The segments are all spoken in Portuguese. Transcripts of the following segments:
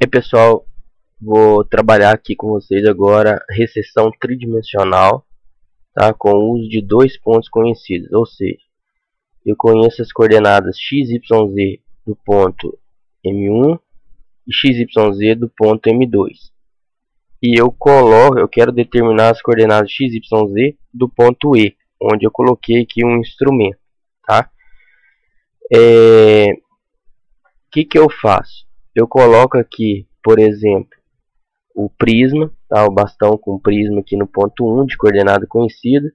E aí, pessoal, vou trabalhar aqui com vocês agora recessão tridimensional, tá? Com o uso de dois pontos conhecidos, ou seja, eu conheço as coordenadas x, y, z do ponto M1 e x, y, z do ponto M2. E eu quero determinar as coordenadas x, y, z do ponto E, onde eu coloquei aqui um instrumento, tá? Que eu faço? Eu coloco aqui, por exemplo, o prisma, tá? O bastão com prisma aqui no ponto 1 de coordenada conhecida,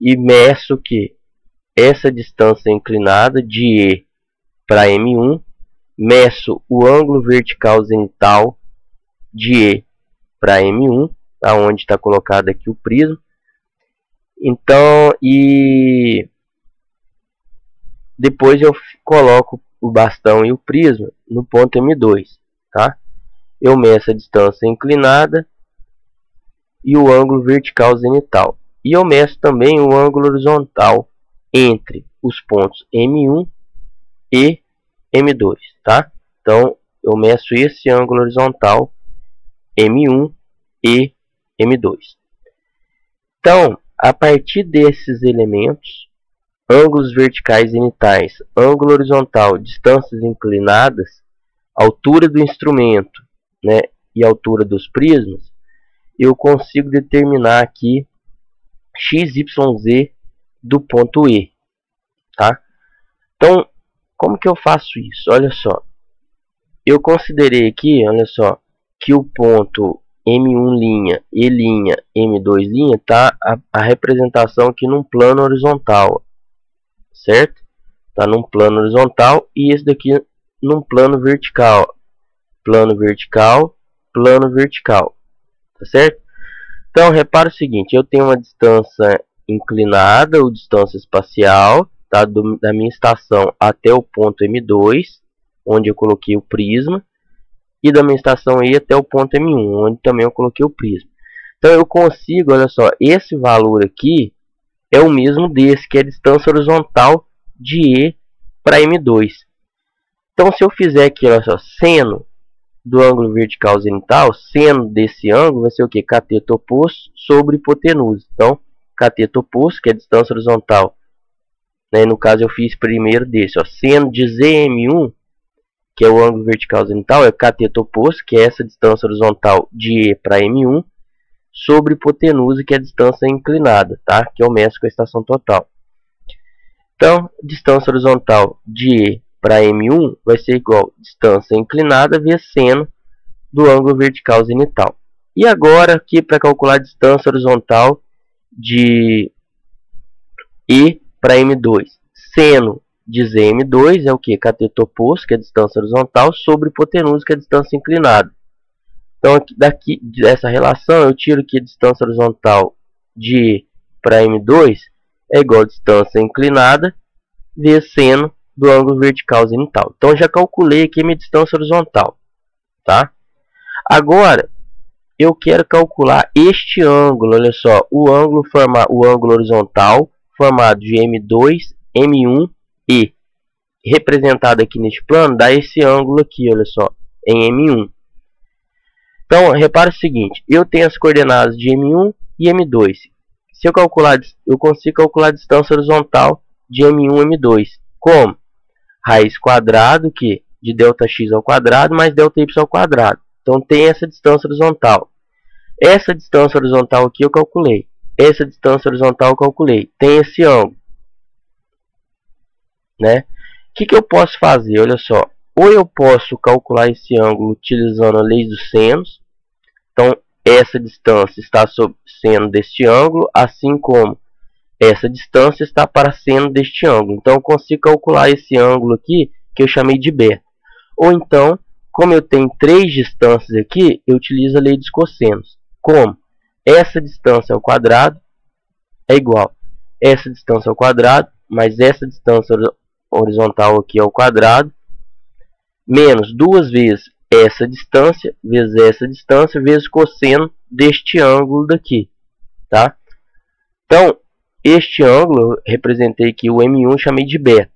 e meço que essa distância inclinada de E para M1, meço o ângulo vertical zenital de E para M1, tá? Onde está colocado aqui o prisma. Então, e depois eu coloco o bastão e o prisma no ponto M2, tá? Eu meço a distância inclinada e o ângulo vertical zenital. E eu meço também o ângulo horizontal entre os pontos M1 e M2, tá? Então, eu meço esse ângulo horizontal M1 e M2. Então, a partir desses elementos, ângulos verticais zenitais, ângulo horizontal, distâncias inclinadas, altura do instrumento, né, e altura dos prismas, eu consigo determinar aqui x, y, z do ponto E, tá? Então, como que eu faço isso? Olha só, eu considerei aqui, olha só, que o ponto M1', E', M2', tá a representação aqui num plano horizontal, certo? Tá num plano horizontal e esse daqui num plano vertical. Plano vertical, plano vertical, tá certo? Então, repara o seguinte, eu tenho uma distância inclinada, ou distância espacial, tá? Da minha estação até o ponto M2, onde eu coloquei o prisma, e da minha estação E até o ponto M1, onde também eu coloquei o prisma. Então, eu consigo, olha só, esse valor aqui é o mesmo desse, que é a distância horizontal de E para M2. Então, se eu fizer aqui, olha só, seno do ângulo vertical zenital, seno desse ângulo vai ser o que? Cateto oposto sobre hipotenusa. Então, cateto oposto, que é a distância horizontal, né? No caso eu fiz primeiro desse, ó, seno de ZM1, que é o ângulo vertical zenital, é cateto oposto, que é essa distância horizontal de E para M1, sobre hipotenusa, que é a distância inclinada, tá? Que eu meço com a estação total. Então, distância horizontal de E para M1 vai ser igual a distância inclinada vezes seno do ângulo vertical zenital. E agora, aqui para calcular a distância horizontal de E para M2, seno de ZM2 é o que? Cateto oposto, que é a distância horizontal, sobre hipotenusa, que é a distância inclinada. Então, daqui dessa relação, eu tiro que a distância horizontal de E para M2 é igual a distância inclinada vezes seno do ângulo vertical zenital. Então, eu já calculei aqui a minha distância horizontal, tá? Agora, eu quero calcular este ângulo, olha só, o ângulo horizontal formado de M2, M1 e representado aqui neste plano, dá esse ângulo aqui, olha só, em M1. Então, repara o seguinte, eu tenho as coordenadas de M1 e M2. Se eu calcular, eu consigo calcular a distância horizontal de M1 e M2. Como? Raiz quadrado que de ΔX ao quadrado mais ΔY ao quadrado. Então tem essa distância horizontal. Essa distância horizontal aqui eu calculei. Essa distância horizontal eu calculei. Tem esse ângulo, né? O que eu posso fazer? Olha só. Ou eu posso calcular esse ângulo utilizando a lei dos senos. Então essa distância está sob seno deste ângulo, assim como essa distância está para seno deste ângulo. Então, eu consigo calcular esse ângulo aqui, que eu chamei de beta. Ou então, como eu tenho três distâncias aqui, eu utilizo a lei dos cossenos. Como? Essa distância ao quadrado é igual a essa distância ao quadrado, mais essa distância horizontal aqui ao quadrado, menos duas vezes essa distância, vezes cosseno deste ângulo daqui, tá? Então, este ângulo, eu representei aqui o M1, chamei de beta.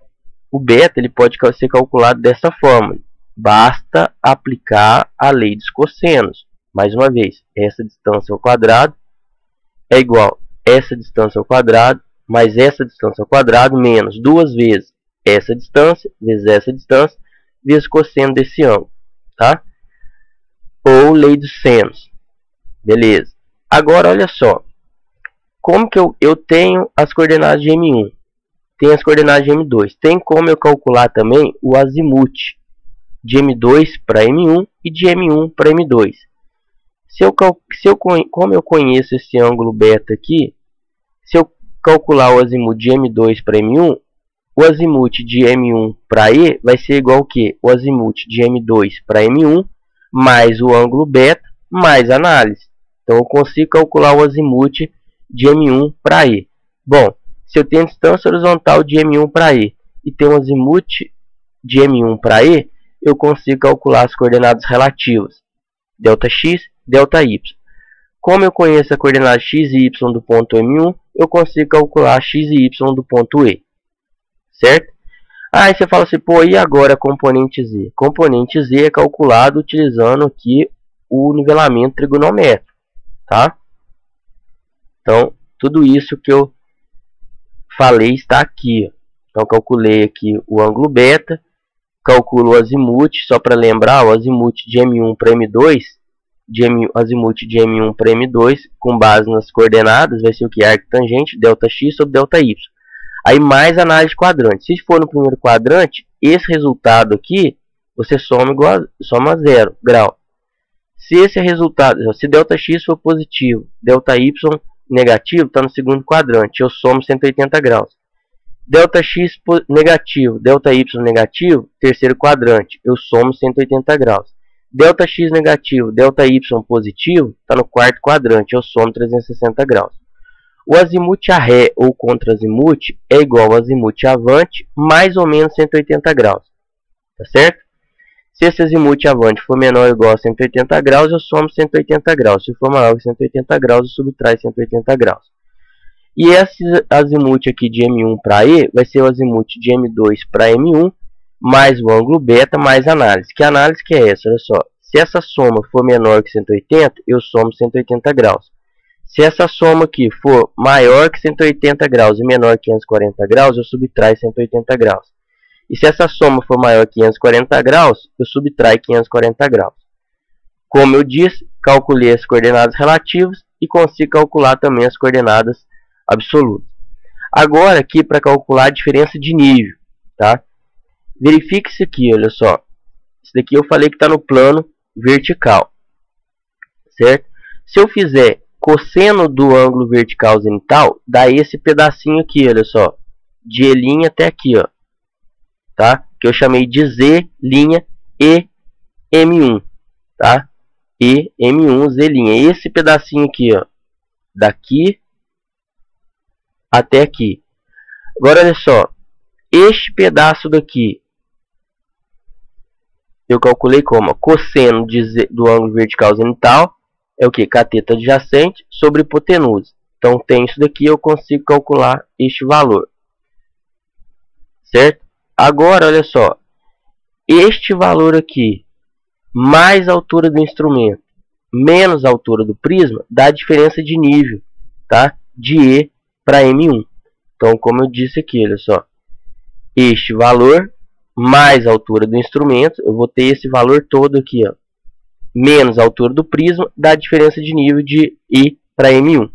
O beta ele pode ser calculado dessa forma, basta aplicar a lei dos cossenos. Mais uma vez, essa distância ao quadrado é igual a essa distância ao quadrado mais essa distância ao quadrado menos duas vezes essa distância vezes cosseno desse ângulo, tá? Ou lei dos senos. Beleza. Agora, olha só. Como que eu tenho as coordenadas de M1? Tem as coordenadas de M2. Tem como eu calcular também o azimute de M2 para M1 e de M1 para M2. Como eu conheço esse ângulo beta aqui, se eu calcular o azimute de M2 para M1, o azimute de M1 para E vai ser igual ao que? O azimute de M2 para M1 mais o ângulo beta mais análise. Então eu consigo calcular o azimute de M1 para E. Bom, se eu tenho a distância horizontal de M1 para E e tenho o azimute de M1 para E, eu consigo calcular as coordenadas relativas, ΔX, ΔY. Como eu conheço a coordenada x e y do ponto M1, eu consigo calcular x e y do ponto E. Certo? Aí você fala assim, pô, e agora a componente Z? Componente Z é calculado utilizando aqui o nivelamento trigonométrico, tá? Então, tudo isso que eu falei está aqui. Então, calculei aqui o ângulo beta, calculo o azimute, só para lembrar, o azimute de M1 para M2, azimute de M1 para M2, com base nas coordenadas, vai ser o que? Arctangente, ΔX sobre ΔY. Aí mais análise de quadrante. Se for no primeiro quadrante, esse resultado aqui, você soma a 0 grau. Se esse resultado, se ΔX for positivo, ΔY negativo, está no segundo quadrante, eu somo 180 graus. ΔX negativo, ΔY negativo, terceiro quadrante, eu somo 180 graus. ΔX negativo, ΔY positivo, está no quarto quadrante, eu somo 360 graus. O azimute a ré ou contra-azimute é igual ao azimute avante mais ou menos 180 graus. Tá certo? Se esse azimute avante for menor ou igual a 180 graus, eu somo 180 graus. Se for maior que 180 graus, eu subtraio 180 graus. E esse azimute aqui de M1 para E vai ser o azimute de M2 para M1 mais o ângulo beta mais análise. Que análise que é essa? Olha só. Se essa soma for menor que 180, eu somo 180 graus. Se essa soma aqui for maior que 180 graus e menor que 540 graus, eu subtraio 180 graus. E se essa soma for maior que 540 graus, eu subtraio 540 graus. Como eu disse, calculei as coordenadas relativas e consigo calcular também as coordenadas absolutas. Agora aqui para calcular a diferença de nível, tá? Verifique isso aqui, olha só. Isso daqui eu falei que está no plano vertical, certo? Se eu fizer cosseno do ângulo vertical zenital, dá esse pedacinho aqui, olha só, de E' até aqui, ó, tá? Que eu chamei de Z' e M1, tá? E M1 Z'. Esse pedacinho aqui, ó, daqui até aqui. Agora olha só, este pedaço daqui eu calculei como cosseno do ângulo vertical zenital é o que? Cateto adjacente sobre hipotenusa. Então tem isso daqui, eu consigo calcular este valor, certo? Agora olha só, este valor aqui mais a altura do instrumento menos a altura do prisma dá a diferença de nível, tá? De E para M1. Então, como eu disse aqui, olha só, este valor mais a altura do instrumento, eu vou ter esse valor todo aqui, ó, menos a altura do prisma, dá a diferença de nível de I para M1.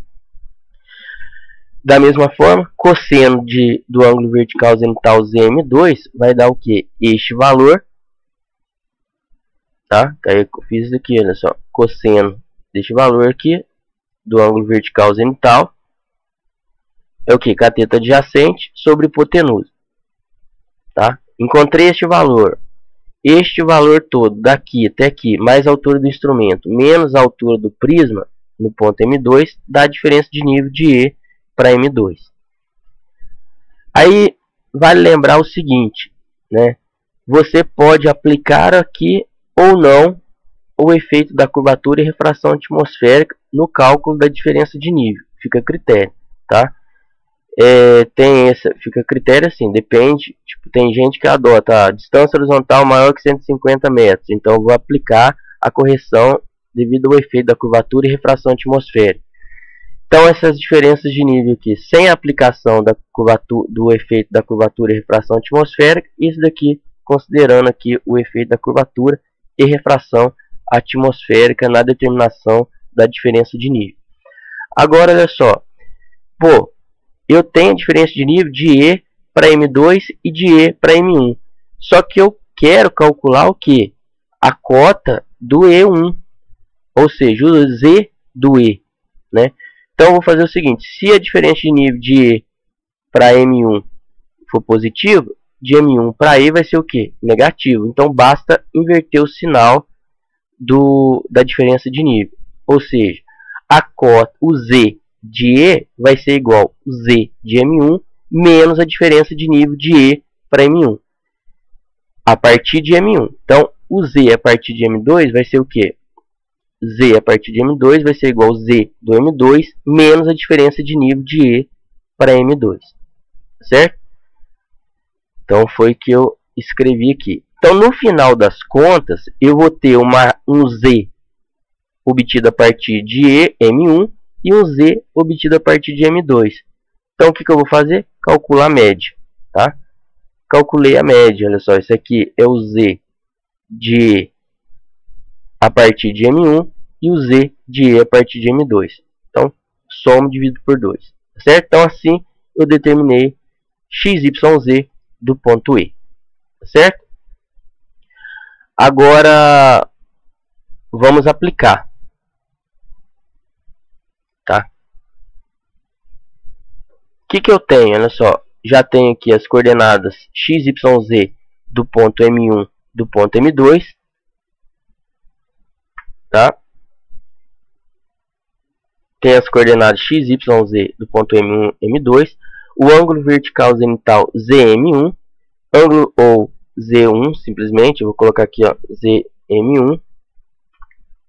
Da mesma forma, cosseno do ângulo vertical zenital ZM2 vai dar o que? Este valor, tá? Aí eu fiz isso aqui, olha só, cosseno deste valor aqui, do ângulo vertical zenital, é o que? Cateto adjacente sobre hipotenusa, tá? Encontrei este valor todo daqui até aqui, mais a altura do instrumento, menos a altura do prisma, no ponto M2, dá a diferença de nível de E para M2. Aí, vale lembrar o seguinte, né? Você pode aplicar aqui ou não o efeito da curvatura e refração atmosférica no cálculo da diferença de nível. Fica a critério, tá? tem essa, fica a critério assim, depende, tipo, tem gente que adota a distância horizontal maior que 150 metros, então eu vou aplicar a correção devido ao efeito da curvatura e refração atmosférica. Então essas diferenças de nível aqui, sem a aplicação da curvatura, do efeito da curvatura e refração atmosférica, isso daqui considerando aqui o efeito da curvatura e refração atmosférica na determinação da diferença de nível. Agora olha só, pô, eu tenho a diferença de nível de E para M2 e de E para M1. Só que eu quero calcular o que? A cota do E1, ou seja, o Z do E, né? Então eu vou fazer o seguinte, se a diferença de nível de E para M1 for positivo, de M1 para E vai ser o que? Negativo. Então basta inverter o sinal da diferença de nível. Ou seja, a cota, o Z de E vai ser igual a Z de M1 menos a diferença de nível de E para M1 a partir de M1. Então o Z a partir de M2 vai ser o que? Z a partir de M2 vai ser igual a Z do M2 menos a diferença de nível de E para M2. Certo? Então foi que eu escrevi aqui. Então no final das contas eu vou ter um Z obtido a partir de E, M1 e um Z obtido a partir de M2. Então o que eu vou fazer? Calcular a média. Tá? Calculei a média. Olha só, isso aqui é o Z de E a partir de M1 e o Z de E a partir de M2. Então, somo dividido por 2. Certo? Então, assim, eu determinei XYZ do ponto E. Certo? Agora, vamos aplicar. Tá? O que eu tenho? Olha só, já tenho aqui as coordenadas XYZ do ponto M1 do ponto M2. Tá? Tem as coordenadas x, y, z do ponto M1, M2, o ângulo vertical zenital ZM1, ângulo ou Z1, simplesmente, eu vou colocar aqui ó, ZM1,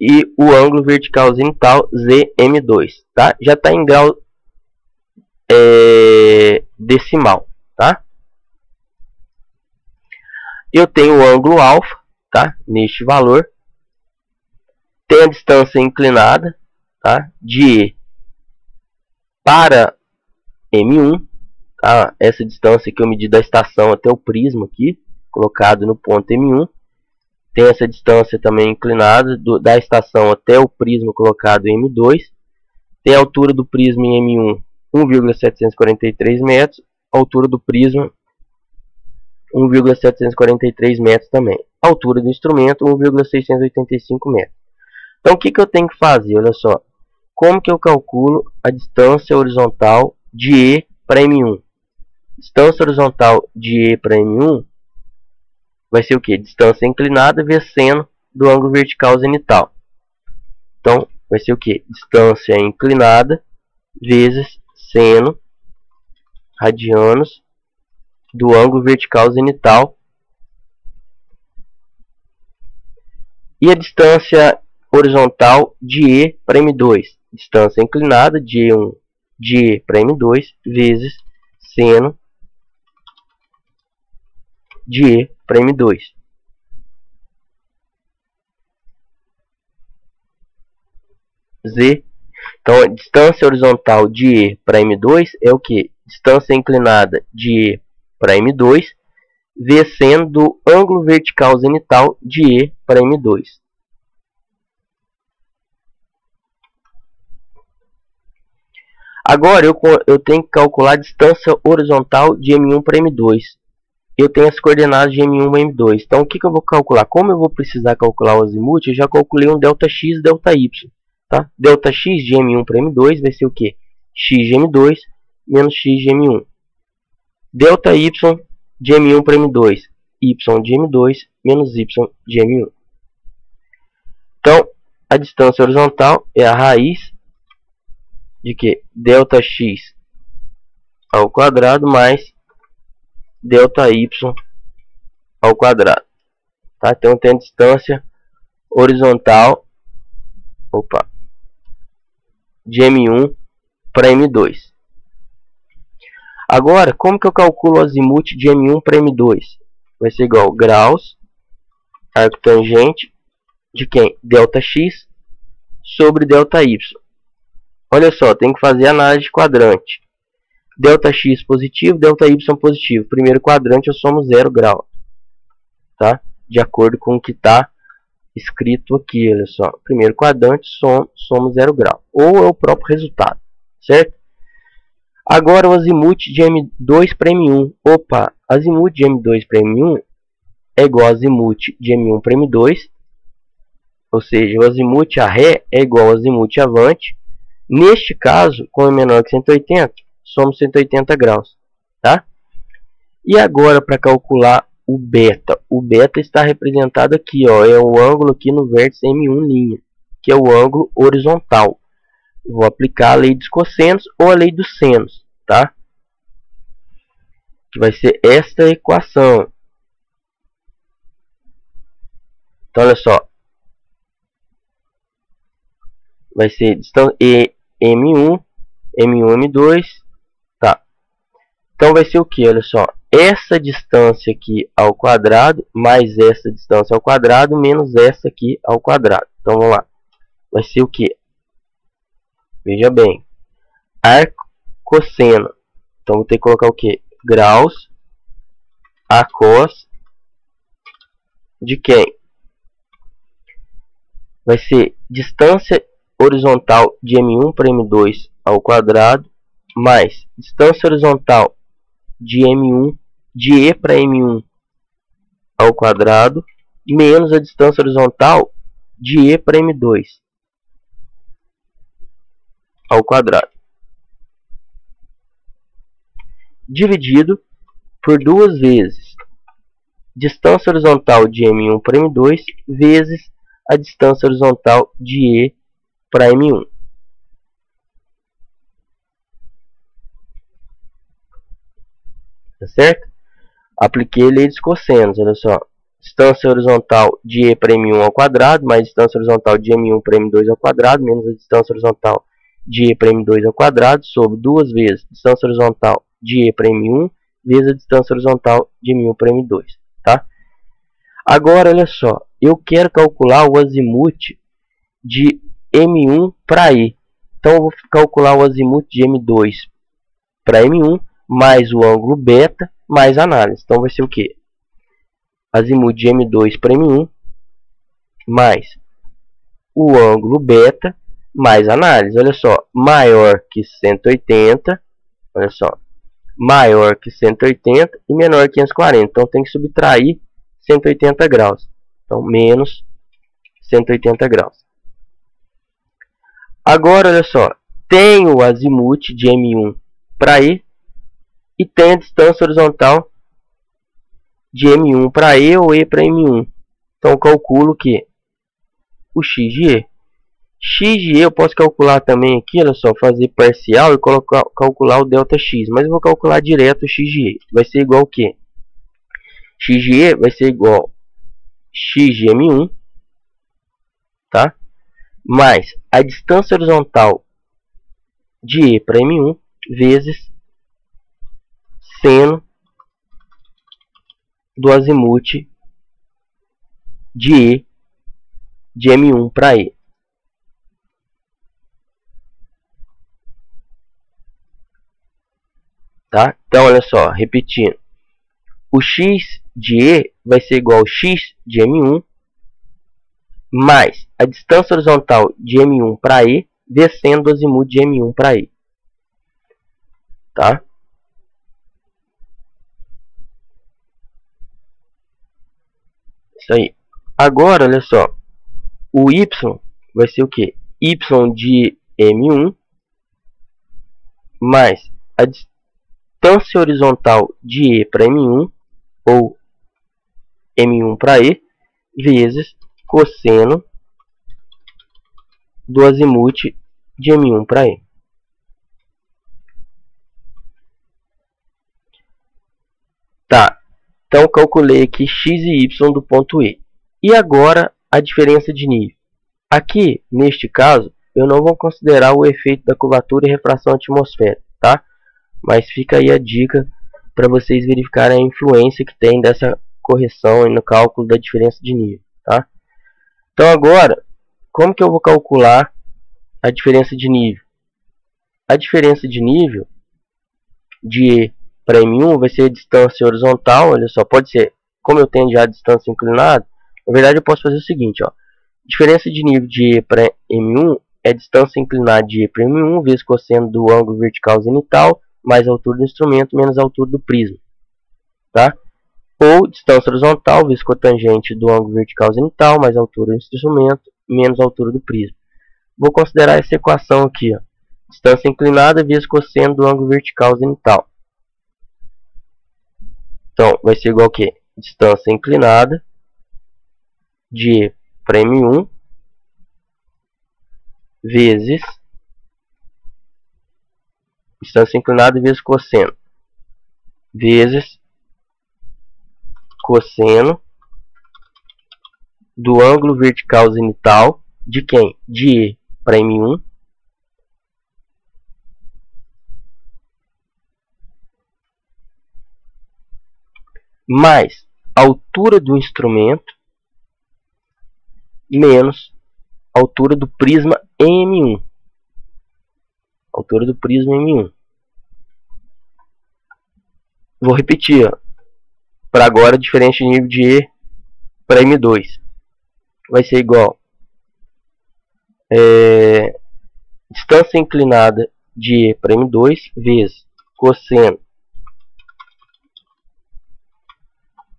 e o ângulo vertical zenital ZM2, tá? Já está em grau decimal, tá? Eu tenho o ângulo alfa, tá? Neste valor, tem a distância inclinada, tá? De E para M1, tá? Essa distância que eu medi da estação até o prisma aqui, colocado no ponto M1. Tem essa distância também inclinada da estação até o prisma colocado em M2. Tem a altura do prisma em M1, 1,743 metros. A altura do prisma, 1,743 metros também. A altura do instrumento, 1,685 metros. Então, o que eu tenho que fazer? Olha só. Como que eu calculo a distância horizontal de E para M1? Distância horizontal de E para M1 vai ser o que? Distância inclinada vezes seno do ângulo vertical zenital. Então, vai ser o que? Distância inclinada vezes seno radianos do ângulo vertical zenital. E a distância horizontal de E para M2. Distância inclinada de E1 de E para M2 vezes seno de E para M2. Z. Então, a distância horizontal de E para M2 é o que? Distância inclinada de E para M2 vezes seno do ângulo vertical zenital de E para M2. Agora eu tenho que calcular a distância horizontal de M1 para M2. Eu tenho as coordenadas de M1 e M2. Então o que eu vou calcular? Como eu vou precisar calcular o azimuth, eu já calculei um ΔX e ΔY. Tá? ΔX de M1 para M2 vai ser o que? X de M2 menos X de M1. ΔY de M1 para M2. Y de M2 menos Y de M1. Então a distância horizontal é a raiz de que? ΔX ao quadrado mais ΔY ao quadrado. Tá? Então tem a distância horizontal de M1 para M2. Agora, como que eu calculo o azimuth de M1 para M2? Vai ser igual a graus, arco tangente, de quem? Δx sobre ΔY. Olha só, tem que fazer análise de quadrante. Δx positivo, ΔY positivo. Primeiro quadrante eu somo 0 grau. Tá? De acordo com o que está escrito aqui, olha só. Primeiro quadrante somo 0 grau. Ou é o próprio resultado, certo? Agora o azimuth de M2 para M1. Opa, azimuth de M2 para M1 é igual a azimuth de M1 para M2. Ou seja, o azimuth a ré é igual ao azimuth avante. Neste caso, como é menor que 180, somos 180 graus. Tá? E agora para calcular o beta. O beta está representado aqui, ó, é o ângulo aqui no vértice M1', que é o ângulo horizontal. Vou aplicar a lei dos cossenos ou a lei dos senos, tá? Que vai ser esta equação. Então, olha só. Vai ser distância M1, M2, tá? Então, vai ser o que? Olha só. Essa distância aqui ao quadrado, mais essa distância ao quadrado, menos essa aqui ao quadrado. Então, vamos lá. Vai ser o que? Veja bem, arco cosseno. Então vou ter que colocar o que? Graus a cos de quem? Vai ser distância horizontal de M1 para M2 ao quadrado, mais distância horizontal de M1 de E para M1 ao quadrado, menos a distância horizontal de E para M2 ao quadrado, dividido por 2 vezes distância horizontal de M1 para M2 vezes a distância horizontal de E para M1. Tá certo? Apliquei a lei dos cossenos, olha só. Distância horizontal de E para M1 ao quadrado, mais distância horizontal de M1 para M2 ao quadrado, menos a distância horizontal de E para M2 ao quadrado, sobre 2 vezes distância horizontal de E para M1, vezes a distância horizontal de M1 para M2. Tá? Agora, olha só, eu quero calcular o azimuth de M1 para E. Então, eu vou calcular o azimuth de M2 para M1, mais o ângulo beta, mais análise. Então, vai ser o que? Azimuth de M2 para M1, mais o ângulo beta, mais análise. Olha só, maior que 180, olha só, maior que 180 e menor que 540. Então, tem que subtrair 180 graus. Então, menos 180 graus. Agora, olha só, tem o azimuth de M1 para E e tem a distância horizontal de M1 para E ou E para M1. Então, calculo que o x de E. X de E eu posso calcular também aqui, olha só, fazer parcial e calcular o ΔX. Mas eu vou calcular direto o x de E. Vai ser igual o quê? X de E vai ser igual x de M1, tá? Mais a distância horizontal de E para M1 vezes seno do azimuth de E de M1 para E. Tá? Então, olha só, repetindo. O x de E vai ser igual ao x de M1 mais a distância horizontal de M1 para E descendo o azimuth de M1 para E. Tá? Isso aí. Agora, olha só. O y vai ser o que? Y de M1 mais a distância horizontal de E para M1 ou M1 para E vezes cosseno do azimuth de M1 para E. Tá. Então, calculei aqui x e y do ponto E. E agora, a diferença de nível. Aqui, neste caso, eu não vou considerar o efeito da curvatura e refração atmosférica, tá? mas fica aí a dica para vocês verificarem a influência que tem dessa correção no cálculo da diferença de nível, tá? Então agora, como que eu vou calcular a diferença de nível? A diferença de nível de E para M1 vai ser a distância horizontal, olha só, pode ser, como eu tenho já a distância inclinada, na verdade eu posso fazer o seguinte, ó, diferença de nível de E para M1 é a distância inclinada de E para M1 vezes cosseno do ângulo vertical zenital mais a altura do instrumento menos a altura do prisma, tá? Ou distância horizontal vezes cotangente do ângulo vertical zenital mais a altura do instrumento menos a altura do prisma. Vou considerar essa equação aqui, ó, distância inclinada vezes cosseno do ângulo vertical zenital. Então, vai ser igual a quê? Distância inclinada de E para M1 vezes distância inclinada vezes cosseno do ângulo vertical zenital de quem? De E para M1 mais a altura do instrumento menos a altura do prisma em M1. Altura do prisma em M1. Vou repetir, para agora, diferença de nível de E para M2. Vai ser igual distância inclinada de E para M2 vezes cosseno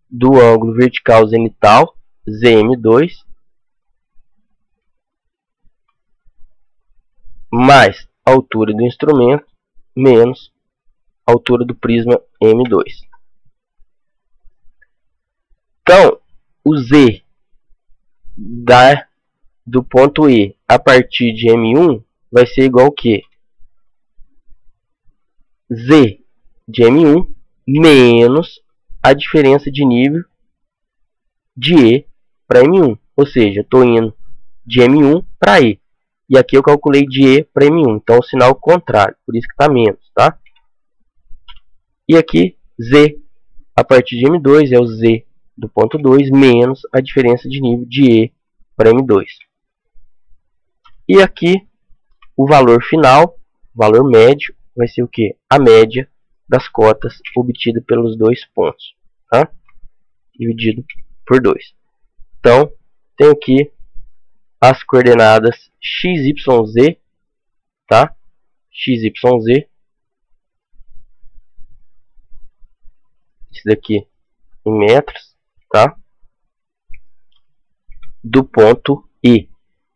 do ângulo vertical zenital, ZM2, mais a altura do instrumento menos a altura do prisma M2. Então, o Z do ponto E a partir de M1 vai ser igual ao que? Z de M1 menos a diferença de nível de E para M1. Ou seja, estou indo de M1 para E. E aqui eu calculei de E para M1. Então, o sinal contrário. Por isso que está menos, tá? E aqui, Z a partir de M2 é o Z do ponto 2 menos a diferença de nível de E para M2. E aqui, o valor final, o valor médio, vai ser o que? A média das cotas obtida pelos dois pontos, tá? Dividido por 2. Então, tenho aqui as coordenadas x, y, z, tá? X, y, z. Isso daqui em metros, tá? Do ponto E,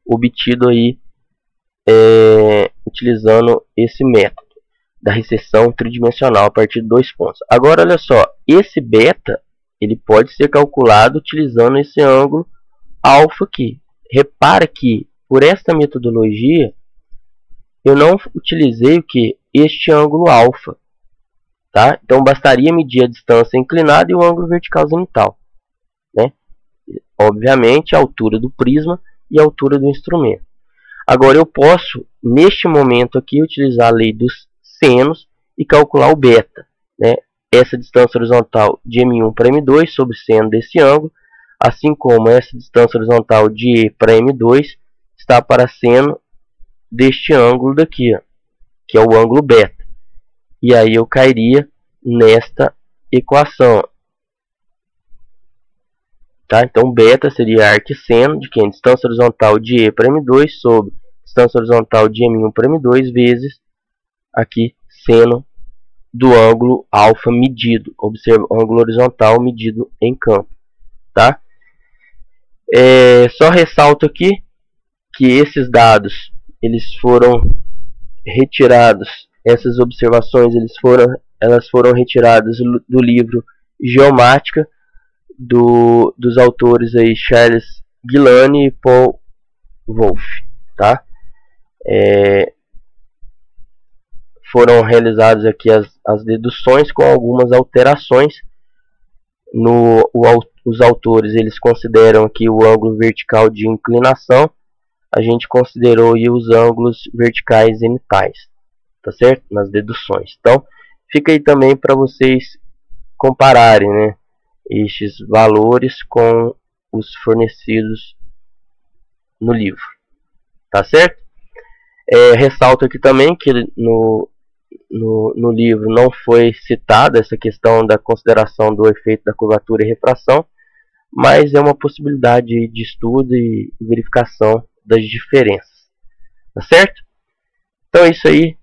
obtido aí utilizando esse método da recessão tridimensional a partir de 2 pontos. Agora, olha só, esse beta ele pode ser calculado utilizando esse ângulo alfa aqui. Repara que por esta metodologia eu não utilizei o que? Este ângulo alfa, tá? Então bastaria medir a distância inclinada e o ângulo vertical zenital, né? Obviamente a altura do prisma e a altura do instrumento. Agora eu posso neste momento aqui utilizar a lei dos senos e calcular o beta, né? Essa distância horizontal de M1 para M2 sobre seno desse ângulo, assim como essa distância horizontal de E para M2 está para seno deste ângulo daqui, ó, que é o ângulo beta. E aí eu cairia nesta equação, tá? Então beta seria arcseno de quem? Distância horizontal de E para M2 sobre distância horizontal de M1 para M2 vezes aqui seno do ângulo alfa medido. Observa o ângulo horizontal medido em campo, tá? Só ressalto aqui que esses dados eles foram retirados, essas observações elas foram retiradas do livro Geomática dos autores aí Charles Guilani e Paul Wolff, tá? Foram realizadas aqui as deduções com algumas alterações. Os autores eles consideram aqui o ângulo vertical de inclinação, a gente considerou aí os ângulos verticais zenitais, tá certo? Nas deduções. Então, fica aí também para vocês compararem, né, estes valores com os fornecidos no livro, tá certo? Ressalto aqui também que no livro não foi citada essa questão da consideração do efeito da curvatura e refração, mas é uma possibilidade de estudo e verificação das diferenças, tá certo? Então é isso aí,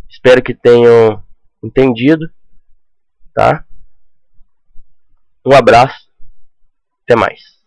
espero que tenham entendido, tá? Um abraço, até mais.